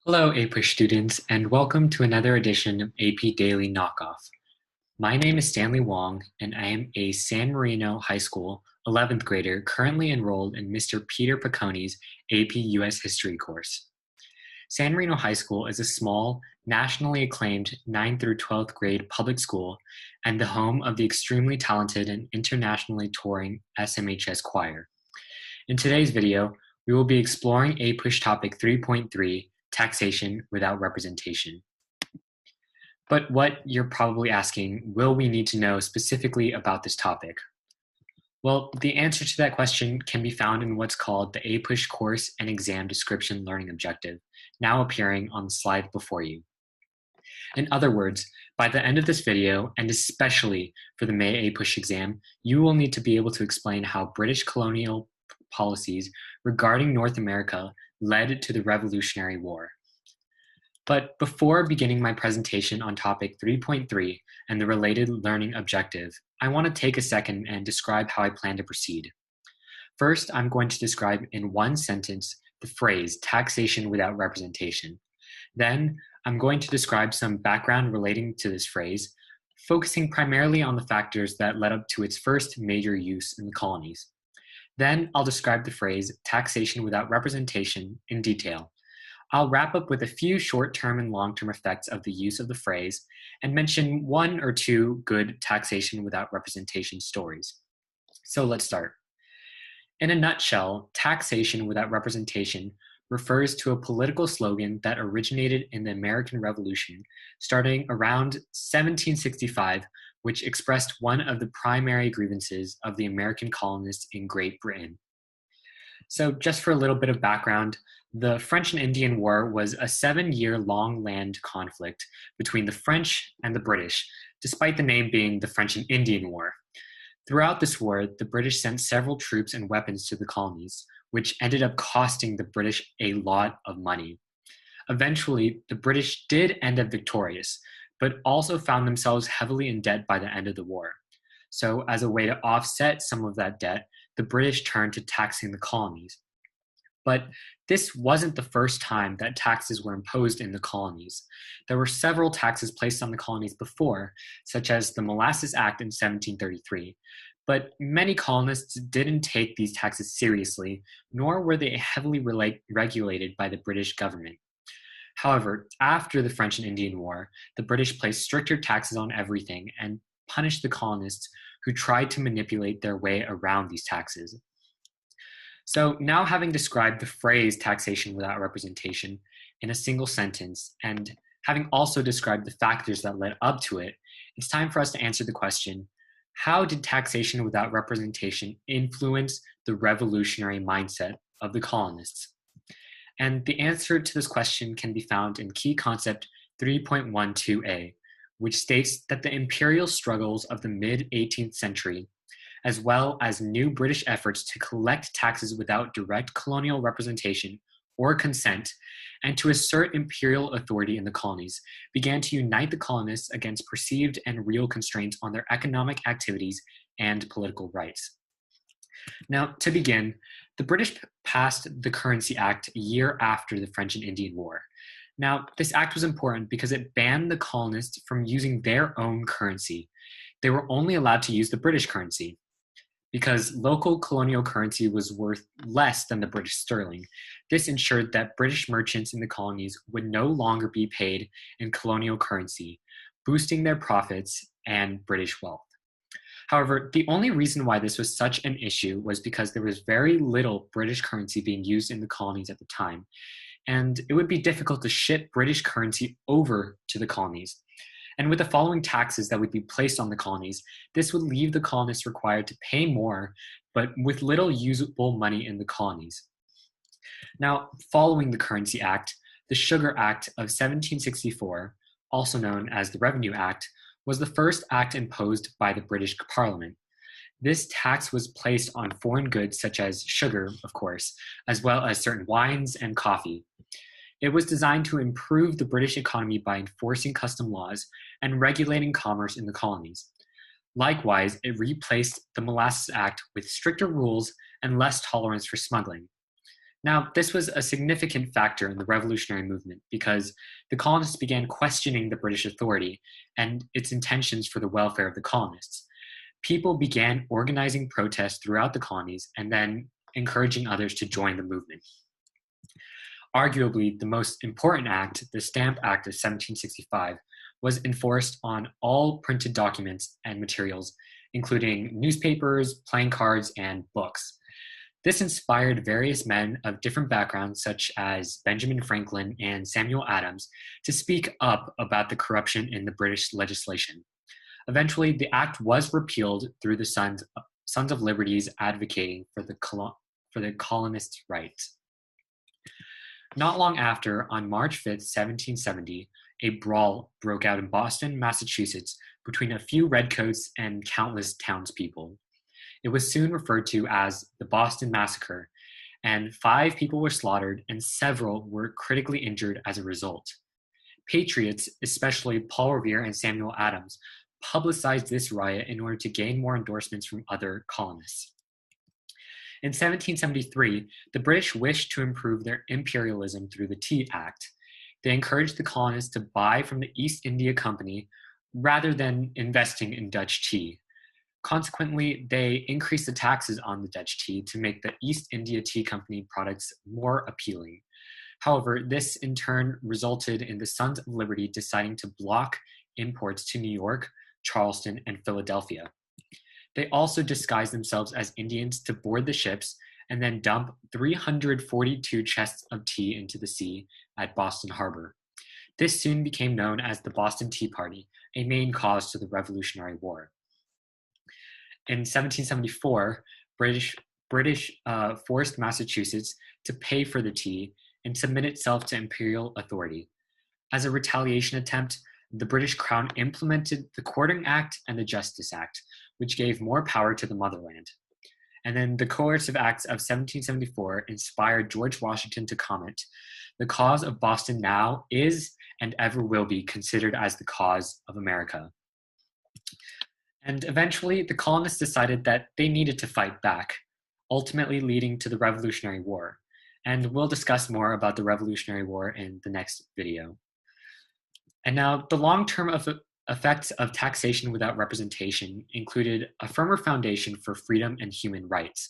Hello, APUSH students, and welcome to another edition of AP Daily Knockoff. My name is Stanley Wong, and I am a San Marino High School 11th grader currently enrolled in Mr. Peter Piconi's AP US History course. San Marino High School is a small, nationally acclaimed 9th through 12th grade public school and the home of the extremely talented and internationally touring SMHS choir. In today's video, we will be exploring APUSH topic 3.3, Taxation Without Representation. But what you're probably asking, will we need to know specifically about this topic? Well, the answer to that question can be found in what's called the APUSH Course and Exam Description Learning Objective, now appearing on the slide before you. In other words, by the end of this video, and especially for the May APUSH exam, you will need to be able to explain how British colonial policies regarding North America led to the Revolutionary War. But before beginning my presentation on topic 3.3 and the related learning objective, I want to take a second and describe how I plan to proceed. First, I'm going to describe in one sentence the phrase taxation without representation. Then, I'm going to describe some background relating to this phrase, focusing primarily on the factors that led up to its first major use in the colonies. Then I'll describe the phrase taxation without representation in detail. I'll wrap up with a few short-term and long-term effects of the use of the phrase and mention one or two good taxation without representation stories. So let's start. In a nutshell, taxation without representation refers to a political slogan that originated in the American Revolution starting around 1765, which expressed one of the primary grievances of the American colonists in Great Britain. So just for a little bit of background, the French and Indian War was a 7-year-long land conflict between the French and the British, despite the name being the French and Indian War. Throughout this war, the British sent several troops and weapons to the colonies, which ended up costing the British a lot of money. Eventually, the British did end up victorious, but also found themselves heavily in debt by the end of the war. So as a way to offset some of that debt, the British turned to taxing the colonies. But this wasn't the first time that taxes were imposed in the colonies. There were several taxes placed on the colonies before, such as the Molasses Act in 1733. But many colonists didn't take these taxes seriously, nor were they heavily regulated by the British government. However, after the French and Indian War, the British placed stricter taxes on everything and punished the colonists who tried to manipulate their way around these taxes. So now, having described the phrase taxation without representation in a single sentence, and having also described the factors that led up to it, it's time for us to answer the question, how did taxation without representation influence the revolutionary mindset of the colonists? And the answer to this question can be found in Key Concept 3.12a, which states that the imperial struggles of the mid-18th century, as well as new British efforts to collect taxes without direct colonial representation or consent, and to assert imperial authority in the colonies, began to unite the colonists against perceived and real constraints on their economic activities and political rights. Now, to begin, the British passed the Currency Act a year after the French and Indian War. Now, this act was important because it banned the colonists from using their own currency. They were only allowed to use the British currency. Because local colonial currency was worth less than the British sterling, this ensured that British merchants in the colonies would no longer be paid in colonial currency, boosting their profits and British wealth. However, the only reason why this was such an issue was because there was very little British currency being used in the colonies at the time, and it would be difficult to ship British currency over to the colonies. And with the following taxes that would be placed on the colonies, this would leave the colonists required to pay more, but with little usable money in the colonies. Now, following the Currency Act, the Sugar Act of 1764, also known as the Revenue Act, was the first act imposed by the British Parliament. This tax was placed on foreign goods such as sugar, of course, as well as certain wines and coffee. It was designed to improve the British economy by enforcing custom laws and regulating commerce in the colonies. Likewise, it replaced the Molasses Act with stricter rules and less tolerance for smuggling. Now, this was a significant factor in the revolutionary movement because the colonists began questioning the British authority and its intentions for the welfare of the colonists. People began organizing protests throughout the colonies and then encouraging others to join the movement. Arguably, the most important act, the Stamp Act of 1765, was enforced on all printed documents and materials, including newspapers, playing cards, and books. This inspired various men of different backgrounds, such as Benjamin Franklin and Samuel Adams, to speak up about the corruption in the British legislation. Eventually, the act was repealed through the Sons of Liberty's advocating for the colonists' rights. Not long after, on March 5th, 1770, a brawl broke out in Boston, Massachusetts, between a few redcoats and countless townspeople. It was soon referred to as the Boston Massacre, and 5 people were slaughtered and several were critically injured as a result. Patriots, especially Paul Revere and Samuel Adams, publicized this riot in order to gain more endorsements from other colonists. In 1773, the British wished to improve their imperialism through the Tea Act. They encouraged the colonists to buy from the East India Company rather than investing in Dutch tea. Consequently, they increased the taxes on the Dutch tea to make the East India Tea Company products more appealing. However, this in turn resulted in the Sons of Liberty deciding to block imports to New York, Charleston, and Philadelphia. They also disguised themselves as Indians to board the ships and then dump 342 chests of tea into the sea at Boston Harbor. This soon became known as the Boston Tea Party, a main cause to the Revolutionary War. In 1774, British forced Massachusetts to pay for the tea and submit itself to imperial authority. As a retaliation attempt, the British Crown implemented the Courting Act and the Justice Act, which gave more power to the motherland. And then the Coercive Acts of 1774 inspired George Washington to comment, "The cause of Boston now is and ever will be considered as the cause of America." And eventually, the colonists decided that they needed to fight back, ultimately leading to the Revolutionary War. And we'll discuss more about the Revolutionary War in the next video. And now, the long-term effects of taxation without representation included a firmer foundation for freedom and human rights.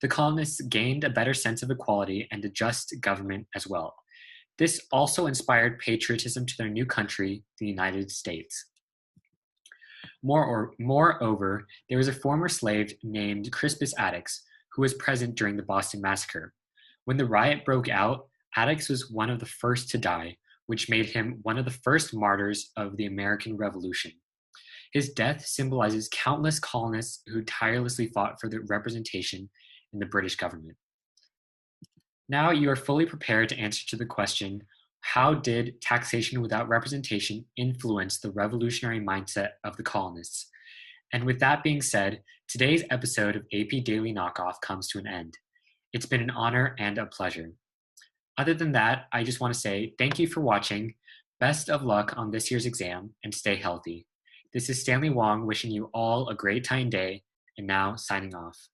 The colonists gained a better sense of equality and a just government as well. This also inspired patriotism to their new country, the United States. Moreover, there was a former slave named Crispus Attucks who was present during the Boston Massacre. When the riot broke out, Attucks was one of the first to die, which made him one of the first martyrs of the American Revolution. His death symbolizes countless colonists who tirelessly fought for their representation in the British government. Now you are fully prepared to answer to the question, how did taxation without representation influence the revolutionary mindset of the colonists? And with that being said, today's episode of AP Daily Knockoff comes to an end. It's been an honor and a pleasure. Other than that, I just want to say thank you for watching, best of luck on this year's exam, and stay healthy. This is Stanley Wong wishing you all a great time day, and now signing off.